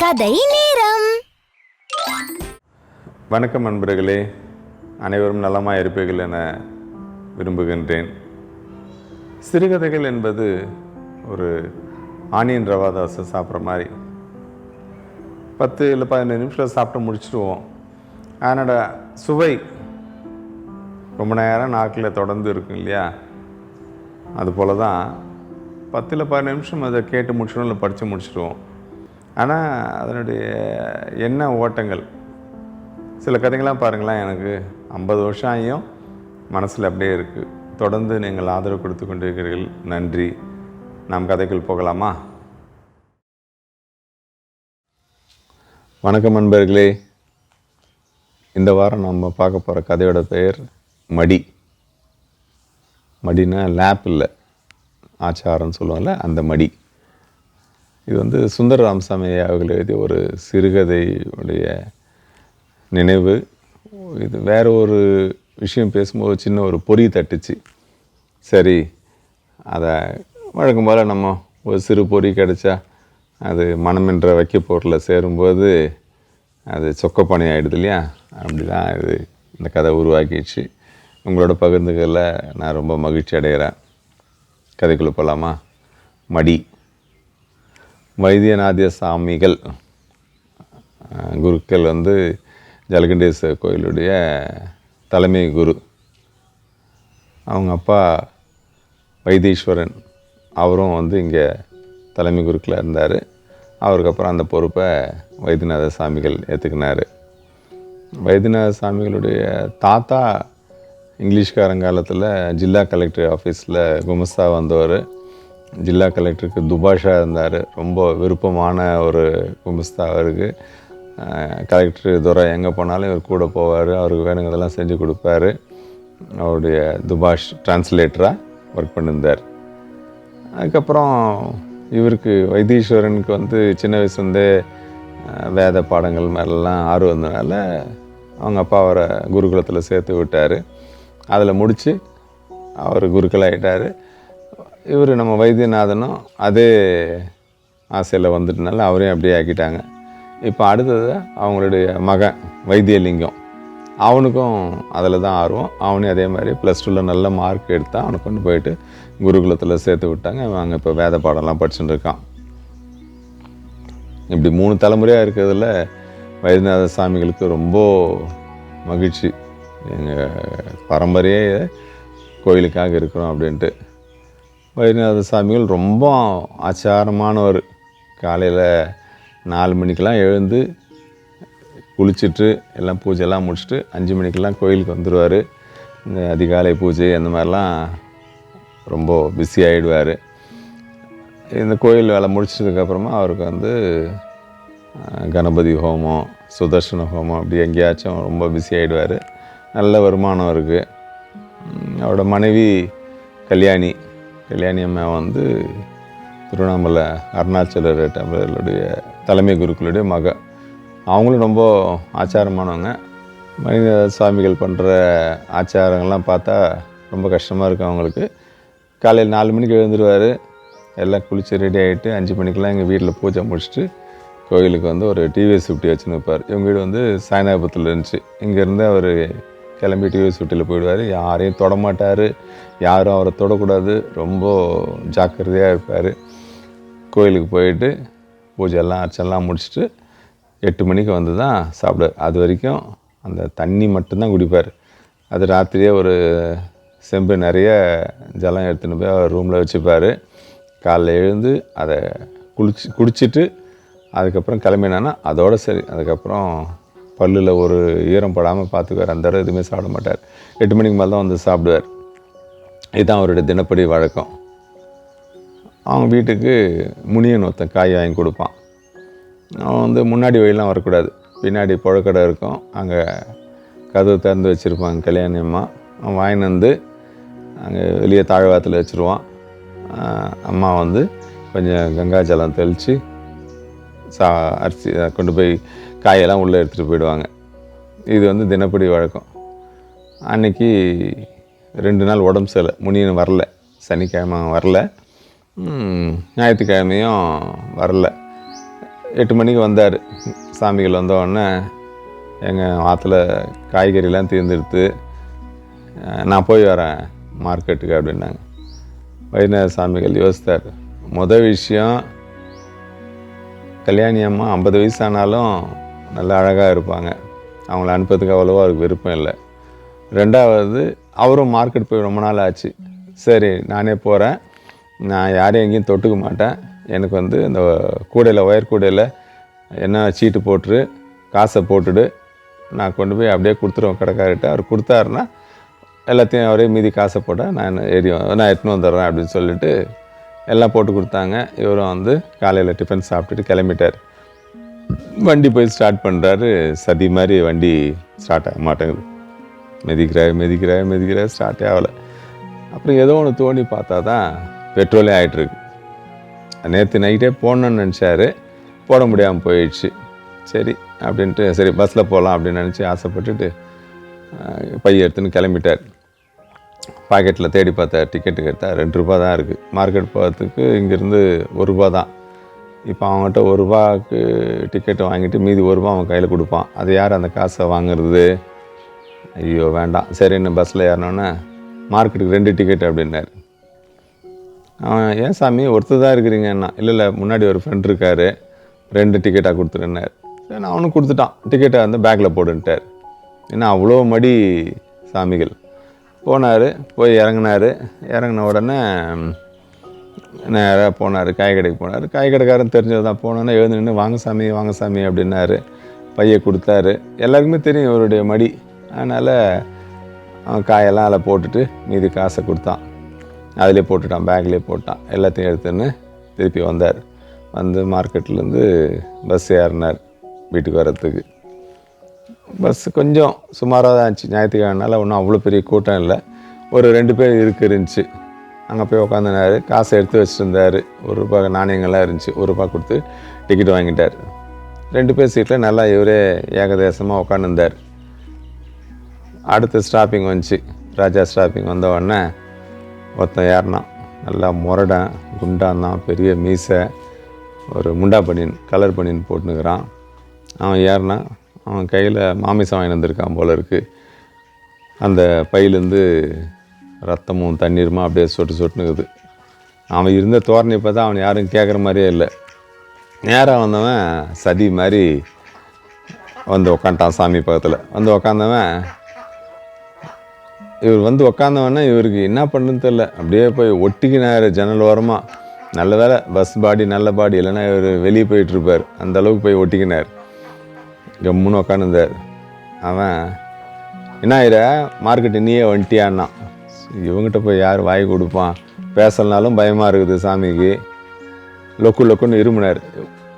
கதை நேரம். வணக்கம் நண்பர்களே, அனைவரும் நலமாக இருப்பீர்கள் என விரும்புகின்றேன். சிறுகதைகள் என்பது ஒரு ஆனியன் ரவா தோசை சாப்பிட்ற மாதிரி 10 இல்லை 15 நிமிஷத்தில் சாப்பிட்டு முடிச்சுடுவோம். அதனோட சுவை ரொம்ப நேரம் நாக்கில் தொடர்ந்து இருக்கும் இல்லையா? அதுபோல் தான் 10 இல்லை 15 நிமிஷம் அதை கேட்டு முடிச்சிடுவோம், இல்லை படித்து முடிச்சிடுவோம். ஆனால் அதனுடைய எண்ண ஓட்டங்கள், சில கதைகள்லாம் பாருங்களேன், எனக்கு 50 வருஷம் ஆகியும் மனசில் அப்படியே இருக்குது. தொடர்ந்து நீங்கள் ஆதரவு கொடுத்து கொண்டிருக்கிறீர்கள், நன்றி. நாம் கதைக்குள் போகலாமா? வணக்கம் நண்பர்களே. இந்த வாரம் நம்ம பார்க்க போகிற கதையோட பெயர் மடி. மடினா லேப் இல்லை, ஆச்சாரம்னு சொல்லுவோம்ல, அந்த மடி. இது சுந்தர ராமசாமி அவர்கள் எழுதிய ஒரு சிறுகதையுடைய நினைவு. இது வேறு ஒரு விஷயம் பேசும்போது சின்ன ஒரு பொறி தட்டுச்சு. சரி, அதை வழக்கம் போல் நம்ம ஒரு சிறு பொறி கிடச்சா அது மனமென்ற வைக்க பொருளில் சேரும்போது அது சொக்கப்பணி ஆகிடுது இல்லையா? அப்படி தான் இது இந்த கதை உருவாக்கிடுச்சு. உங்களோட பகிர்ந்துகளில் நான் ரொம்ப மகிழ்ச்சி அடைகிறேன். கதைக்குள்ளே போகலாமா? மடி. வைத்தியநாத சாமிகள் குருக்கள் ஜலகண்டேஸ்வரர் கோயிலுடைய தலைமை குரு. அவங்க அப்பா வைத்தீஸ்வரன், அவரும் இங்கே தலைமை குருக்களாக இருந்தார். அவருக்கு அப்புறம் அந்த பொறுப்பை வைத்தியநாத சாமிகள் ஏற்றுக்கினார். வைத்தியநாத சாமிகளுடைய தாத்தா இங்கிலீஷ்காரங்காலத்தில் ஜில்லா கலெக்டர் ஆஃபீஸில் குமஸ்தா வந்தவர். ஜில்லா கலெக்டருக்கு துபாஷாக இருந்தார். ரொம்ப விருப்பமான ஒரு குமஸ்தா அவருக்கு. கலெக்டர் துறை எங்கே போனாலும் இவர் கூட போவார், அவருக்கு வேணுங்கிறதெல்லாம் செஞ்சு கொடுப்பார். அவருடைய துபாஷ் டிரான்ஸ்லேட்டராக ஒர்க் பண்ணியிருந்தார். அதுக்கப்புறம் இவருக்கு வைத்தீஸ்வரனுக்கு சின்ன வயசுலேருந்தே வேத பாடங்கள் மேலெலாம் ஆர்வம் இருந்ததுனால அவங்க அப்பா அவரை குருகுலத்தில் சேர்த்து விட்டார். அதில் முடித்து அவர் குருக்களாகிட்டார். இவர் நம்ம வைத்தியநாதனும் அதே ஆசையில் வந்துட்டனால அவரையும் அப்படியே ஆக்கிட்டாங்க. இப்போ அடுத்தது அவங்களுடைய மகன் வைத்தியலிங்கம், அவனுக்கும் அதில் தான் ஆர்வம். அவனையும் அதே மாதிரி +2 நல்ல மார்க் எடுத்தான். அவனை கொண்டு போயிட்டு குருகுலத்தில் சேர்த்து விட்டாங்க. அவங்க இப்போ வேத பாடம்லாம் படிச்சுட்டு இருக்கான். இப்படி 3 தலைமுறையாக இருக்கிறதுல வைத்தியநாத சாமிகளுக்கு ரொம்ப மகிழ்ச்சி. எங்கள் பரம்பரையே கோயிலுக்காக இருக்கிறோம் அப்படின்ட்டு. வைத்தியநாத சாமிகள் ரொம்ப ஆச்சாரமானவர். காலையில் 4 மணிக்கெலாம் எழுந்து குளிச்சுட்டு எல்லாம் பூஜைலாம் முடிச்சுட்டு 5 மணிக்கெல்லாம் கோயிலுக்கு வந்துடுவார். இந்த அதிகாலை பூஜை அந்த மாதிரிலாம் ரொம்ப பிஸி ஆகிடுவார். இந்த கோயில் வேலை முடிச்சதுக்கப்புறமா அவருக்கு கணபதி ஹோமம், சுதர்சன ஹோமம், அப்படி எங்கேயாச்சும் ரொம்ப பிஸி ஆகிடுவார். நல்ல வருமானம் இருக்குது. அவரோட மனைவி கல்யாணி அம்மா திருவண்ணாமலை அருணாச்சலர் டெம்பிளுடைய தலைமை குருக்களுடைய மக. அவங்களும் ரொம்ப ஆச்சாரமானவங்க. வைத்தியநாத சாமிகள் பண்ணுற ஆச்சாரங்கள்லாம் பார்த்தா ரொம்ப கஷ்டமாக இருக்கும் அவங்களுக்கு. காலையில் 4 மணிக்கு எழுந்துருவார். எல்லாம் குளித்து ரெடி ஆகிட்டு 5 மணிக்கெலாம் எங்கள் வீட்டில் பூஜை முடிச்சுட்டு கோயிலுக்கு ஒரு டிவிஎஸ் 50 வச்சுன்னு வைப்பார். இவங்க வீடு சாயநாயபுரத்தில் இருந்துச்சு. இங்கேருந்து அவர் கிளம்பி டிவிஎஸ் 50 போயிடுவார். யாரையும் தொடமாட்டார், யாரும் அவரை தொடக்கூடாது. ரொம்ப ஜாக்கிரதையாக இருப்பார். கோயிலுக்கு போயிட்டு பூஜைலாம் அர்ச்சனைலாம் முடிச்சுட்டு 8 மணிக்கு தான் சாப்பிடுவார். அது வரைக்கும் அந்த தண்ணி மட்டும்தான் குடிப்பார். அது ராத்திரியே ஒரு செம்பு நிறைய ஜலம் எடுத்துன்னு போய் அவர் ரூமில் வச்சுப்பார். காலைல எழுந்து அதை குடிச்சிட்டு அதுக்கப்புறம் கிளம்பினான்னா அதோடு சரி. அதுக்கப்புறம் பல்லில் ஒரு ஈரம் படாமல் பார்த்துக்குவார். அந்த தடவை எதுவுமே சாப்பிட மாட்டார். 8 மணிக்கு மேலே தான் சாப்பிடுவார். இதுதான் அவருடைய தினப்படி வழக்கம். அவங்க வீட்டுக்கு முனியன் ஒருத்தன் காய் வாங்கி கொடுப்பான். அவன் முன்னாடி வழியெலாம் வரக்கூடாது, பின்னாடி புழக்கடை இருக்கும், அங்கே கதவு திறந்து வச்சுருப்பாங்க கல்யாணி அம்மா. அவன் வாங்கின்னு அங்கே வெளியே தாழ்வாரத்தில் வச்சுருவான். அம்மா கொஞ்சம் கங்கா ஜலம் தெளித்து அரிசி கொண்டு போய் காயெல்லாம் உள்ளே எடுத்துகிட்டு போயிடுவாங்க. இது தினப்படி வழக்கம். அன்றைக்கி 2 நாள் உடம்பு சரியில்லை, முனியன் வரல. சனிக்கிழமை வரல, ஞாயிற்றுக்கிழமையும் வரல. 8 மணிக்கு வந்தார். சாமிகள் வந்தோடனே எங்கள் ஆற்றுல காய்கறிலாம் தீர்ந்துடுத்து, நான் போய் வரேன் மார்க்கெட்டுக்கு அப்படின்னாங்க. வைத்தியநாத சாமிகள் யோசித்தார். விஷயம், கல்யாணி அம்மா 50 வயசானாலும் நல்லா அழகாக இருப்பாங்க, அவங்கள அனுப்புறதுக்கு அவ்வளோவா அவருக்கு விருப்பம் இல்லை. 2வது, அவரும் மார்க்கெட் போய் ரொம்ப நாள் ஆச்சு. சரி நானே போகிறேன், நான் யாரையும் எங்கேயும் தொட்டுக்க மாட்டேன், எனக்கு வந்து இந்த கூடையில் ஒயர் கூடையில் என்ன சீட்டு போட்டுரு, காசை போட்டுடு, நான் கொண்டு போய் அப்படியே கொடுத்துருவேன் கடைக்கார்கிட்ட. அவர் கொடுத்தாருன்னா எல்லாத்தையும் அவரே மீதி காசை போட்டால் நான் எடுத்துன்னு வந்துடுறேன் அப்படின்னு சொல்லிட்டு எல்லாம் போட்டு கொடுத்தாங்க. இவரும் வந்து காலையில் டிஃபன் சாப்பிட்டுட்டு கிளம்பிட்டார். வண்டி போய் ஸ்டார்ட் பண்ணுறாரு. சதி மாதிரி வண்டி ஸ்டார்ட் ஆக மாட்டேங்குது. மெதிக்கிறார் ஸ்டார்ட்டே ஆகலை. அப்புறம் ஏதோ ஒன்று தோண்டி பார்த்தா தான் பெட்ரோலே ஆகிட்டுருக்கு. நேற்று நைட்டே போடணுன்னு நினச்சாரு, போட முடியாமல் போயிடுச்சு. சரி அப்படின்ட்டு சரி பஸ்ஸில் போகலாம் அப்படின்னு நினச்சி ஆசைப்பட்டுட்டு பைய எடுத்துன்னு கிளம்பிட்டார். பாக்கெட்டில் தேடி பார்த்தா டிக்கெட்டுக்கு எடுத்தால் 2 ரூபா தான் இருக்குது. மார்க்கெட் போகிறதுக்கு இங்கேருந்து 1 ரூபா தான். இப்போ அவங்ககிட்ட 1 ரூபாய்க்கு டிக்கெட்டை வாங்கிட்டு மீதி 1 ரூபா அவன் கையில் கொடுப்பான். அது யார் அந்த காசை வாங்குறது? ஐயோ வேண்டாம். சரின்னு பஸ்ஸில் ஏறினோன்னே மார்க்கெட்டுக்கு 2 டிக்கெட் அப்படின்னாரு. அவன் ஏன் சாமி ஒருத்தர் தான் இருக்கிறீங்கன்னா, இல்லை முன்னாடி ஒரு ஃப்ரெண்ட் இருக்கார், 2 டிக்கெட்டாக கொடுத்துருன்னார். சரி நான் அவனுக்கு கொடுத்துட்டான். டிக்கெட்டை வந்து பேக்கில் போட்டுன்ட்டார். ஏன்னா அவ்வளோ மடி சாமிகள். போனார், போய் இறங்கின உடனே நேராக போனார், காய் கடைக்கு போனார். காய் கடைக்காரன் தெரிஞ்சது தான். போனோன்னே எழுந்து நின்று வாங்க சாமி அப்படின்னாரு. பையை கொடுத்தாரு. எல்லாருக்குமே தெரியும் இவருடைய மடி. அதனால் அவன் காயெல்லாம் அதில் போட்டுட்டு மீதி காசை கொடுத்தான். அதிலே போட்டுட்டான், பேக்லேயே போட்டான். எல்லாத்தையும் எடுத்துன்னு திருப்பி வந்தார். வந்து மார்க்கெட்லேருந்து பஸ் ஏறினார் வீட்டுக்கு வர்றதுக்கு. பஸ்ஸு கொஞ்சம் சுமாராக தான் இருந்துச்சு. ஞாயிற்றுக்கிழமைனால ஒன்றும் அவ்வளோ பெரிய கூட்டம் இல்லை. ஒரு 2 பேர் இருந்துச்சு. அங்கே போய் உட்காந்துனார். காசை எடுத்து வச்சுருந்தார். 1 ரூபா நாணயங்கள்லாம் இருந்துச்சு. 1 ரூபா கொடுத்து டிக்கெட் வாங்கிட்டார். 2 பேர் சீட்டில் நல்லா இவரே ஏகதேசமாக உட்காந்துருந்தார். அடுத்த ஸ்டாப்பிங் வந்துச்சு. ராஜா ஸ்டாப்பிங் வந்த உடனே ஒருத்தன் ஏறினான். நல்லா முரடன், குண்டாந்தான், பெரிய மீசை, ஒரு முண்டா பனியன், கலர் பனியன் போட்டுனுக்கிறான். அவன் ஏறினான். அவன் கையில் மாமிசம் வாங்கி வந்திருக்கான் போல இருக்குது. அந்த பையிலேருந்து ரத்தமும் தண்ணீருமா அப்படியே சொட்டுனுக்குது. அவன் இருந்த தோரணையை பார்த்தா அவன் யாரும் கேட்குற மாதிரியே இல்லை. நேராக வந்தவன் சதி மாதிரி வந்து உக்காண்டான் சாமி பக்கத்தில். வந்து உக்காந்தவன் இவர் வந்து உக்காந்தவொடனே இவருக்கு என்ன பண்ணுன்னு தெரில, அப்படியே போய் ஒட்டிக்கினார் ஜன்னல் ஓரமாக. நல்ல வேலை பஸ் பாடி நல்ல பாடி, இல்லைன்னா இவர் வெளியே போயிட்டுருப்பார். அந்த அளவுக்கு போய் ஒட்டிக்கினார். கம்முன்னு உக்காந்துருந்தார். அவன் என்ன ஆயிர மார்க்கெட்டு நீயே வந்துட்டியான்னா, இவங்ககிட்ட போய் யார் வாய் கொடுப்பான், பேசலனாலும் பயமாக இருக்குது சாமிக்கு. லொக்குன்னு இருமுனார்.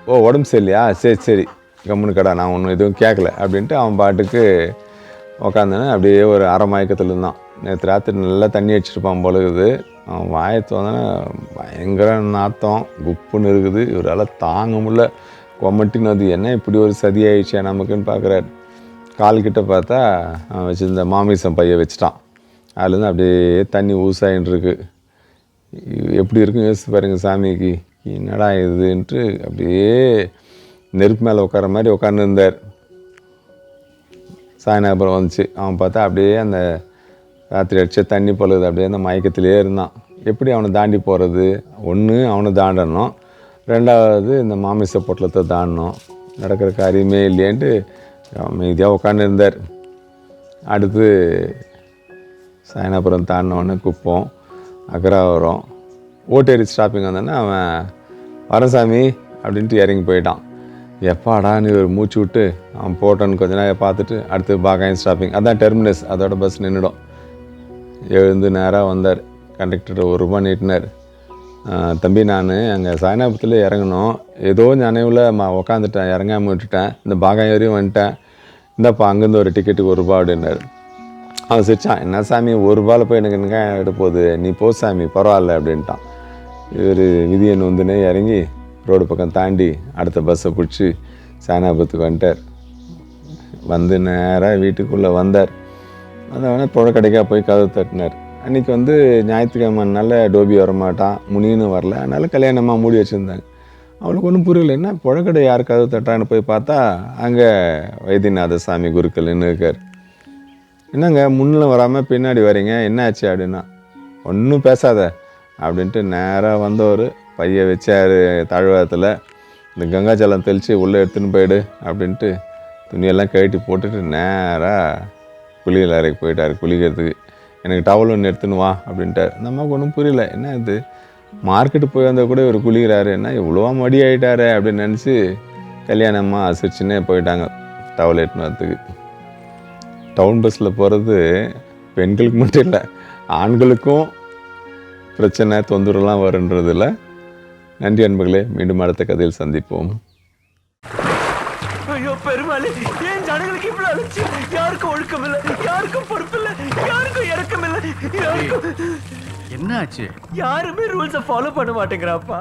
ஓ உடம்பு சரியில்லையா, சரி கம்முன்னு கடா, நான் ஒன்றும் எதுவும் கேட்கல அப்படின்ட்டு அவன் பாட்டுக்கு உக்காந்தேன்னு அப்படியே ஒரு அரை மயக்கத்தில் இருந்தான். நேற்று ராத்திரி நல்லா தண்ணி அடிச்சிருப்பான் போலகுது. அவன் வாயத்து வந்தோன்னே பயங்கர நாத்தம் குப்புன்னு இருக்குது. இவரால் தாங்க முடியல. கொமட்டின்னு வந்து என்ன இப்படி ஒரு சதி ஆயிடுச்சா நமக்குன்னு பார்க்குறாரு. கால்கிட்ட பார்த்தா அவன் வச்சுருந்த மாமிசம் பையை வச்சுட்டான். அதுலேருந்து அப்படியே தண்ணி ஊசாயின்னு இருக்கு. எப்படி இருக்குன்னு யோசிச்சு பாருங்க சாமிக்கு. என்னடா இதுன்ட்டு அப்படியே நெருப்பு மேலே உட்கார மாதிரி உட்காந்துருந்தார். சாயந்தரம் வந்துச்சு. அவன் பார்த்தா அப்படியே அந்த ராத்திரி அடித்த தண்ணி பொழுது அப்படியே அந்த மயக்கத்திலே இருந்தான். எப்படி அவனை தாண்டி போகிறது? ஒன்று அவனை தாண்டணும், 2வது இந்த மாமிச பொட்டலத்தை தாண்டணும். நடக்கிற காரியமே இல்லையேன்ட்டு அமைதியாக உட்காந்துருந்தார். அடுத்து சாயனாபுரம் தாண்டினோடனே குப்பம், அக்ராவரம், ஓட்டேரி ஸ்டாப்பிங் வந்தோடனே அவன் வரசாமி அப்படின்ட்டு இறங்கி போயிட்டான். எப்பாடான்னு ஒரு மூச்சு விட்டு அவன் போட்டோன்னு கொஞ்ச நேரம் பார்த்துட்டு அடுத்து பாகாயம் ஸ்டாப்பிங், அதான் டெர்மினஸ், அதோட பஸ் நின்றுடும். எழுந்து நேராக வந்தார். கண்டக்டர் 1 ரூபா நீட்டினார். தம்பி நான் அங்கே சாயனாபுரத்தில் இறங்கணும், ஏதோ நினைவில் உக்காந்துட்டேன், இறங்காமல் விட்டுட்டேன், இந்த பாகாயம் வரையும் வந்துட்டேன், இந்தாப்பா அங்கேருந்து ஒரு டிக்கெட்டுக்கு 1 ரூபா அப்படின்னாரு. அவன் சிரிச்சான். என்ன சாமி 1 ரூபாயில் போய் எனக்கு என்ன எடுக்க போகுது, நீ போ சாமி பரவாயில்ல அப்படின்ட்டான். இவர் விதியை நொந்துனே இறங்கி ரோடு பக்கம் தாண்டி அடுத்த பஸ்ஸை பிடிச்சி சாயனாபுரத்துக்கு வந்துட்டார். வந்து நேராக வீட்டுக்குள்ளே வந்தார். வந்தவொடனே புழக்கடைக்காக போய் கதவு தட்டினார். அன்றைக்கி வந்து ஞாயிற்றுக்கிழமைனால டோபி வரமாட்டான், முனின்னு வரல, அதனால் கல்யாணமாக மூடி வச்சுருந்தாங்க. அவளுக்கு ஒன்றும் புரியல, என்ன புழக்கடை யார் கதவு தட்டான்னு போய் பார்த்தா அங்கே வைத்தியநாத சாமி குருக்கள் நின்று இருக்கார். என்னங்க முன்னில் வராமல் பின்னாடி வரீங்க, என்ன ஆச்சு அப்படின்னா, ஒன்றும் பேசாத அப்படின்ட்டு நேராக வந்தவர் பைய வச்சார் தாழ்வாரத்தில், இந்த கங்காஜலம் தெளித்து உள்ளே எடுத்துன்னு போயிடு அப்படின்ட்டு துணியெல்லாம் கழட்டி போட்டுட்டு நேராக குளியல் அறைக்கு போயிட்டார் குளிக்கிறதுக்கு. எனக்கு டவல் ஒன்று எடுத்துன்னு வா அப்படின்ட்டார். அந்த அம்மாவுக்கு ஒன்றும் புரியல, என்ன இது மார்க்கெட்டு போய் வந்தால் கூட இவர் குளிக்கிறாரு, என்ன இவ்வளோவா மடி ஆகிட்டாரு அப்படின்னு நினச்சி கல்யாணமாக அசிச்சுன்னே போயிட்டாங்க டவல் எடுத்துன்னு வரத்துக்கு. டவுன் பஸ்ஸில் போகிறது பெண்களுக்கு மட்டும் இல்லை, ஆண்களுக்கும் பிரச்சனை தொந்தரவுலாம் வருன்றதில்ல. நன்றி அன்பர்களே, மீண்டும் அடுத்த கதையில் சந்திப்போம். ஐயோ பெருமாளே, ஏன் ஜனங்களுக்கு இவ்வளவு அலட்சியம்? யாருக்கும் ஒழுக்கம் இல்லை, யாருக்கும் பொறுப்பு இல்லை, யாருக்கும் இறக்கம் இல்லை, யாருக்கும் என்ன ஆச்சு? யாருமே ரூல்ஸை ஃபாலோ பண்ண மாட்டேங்கிறாப்பா.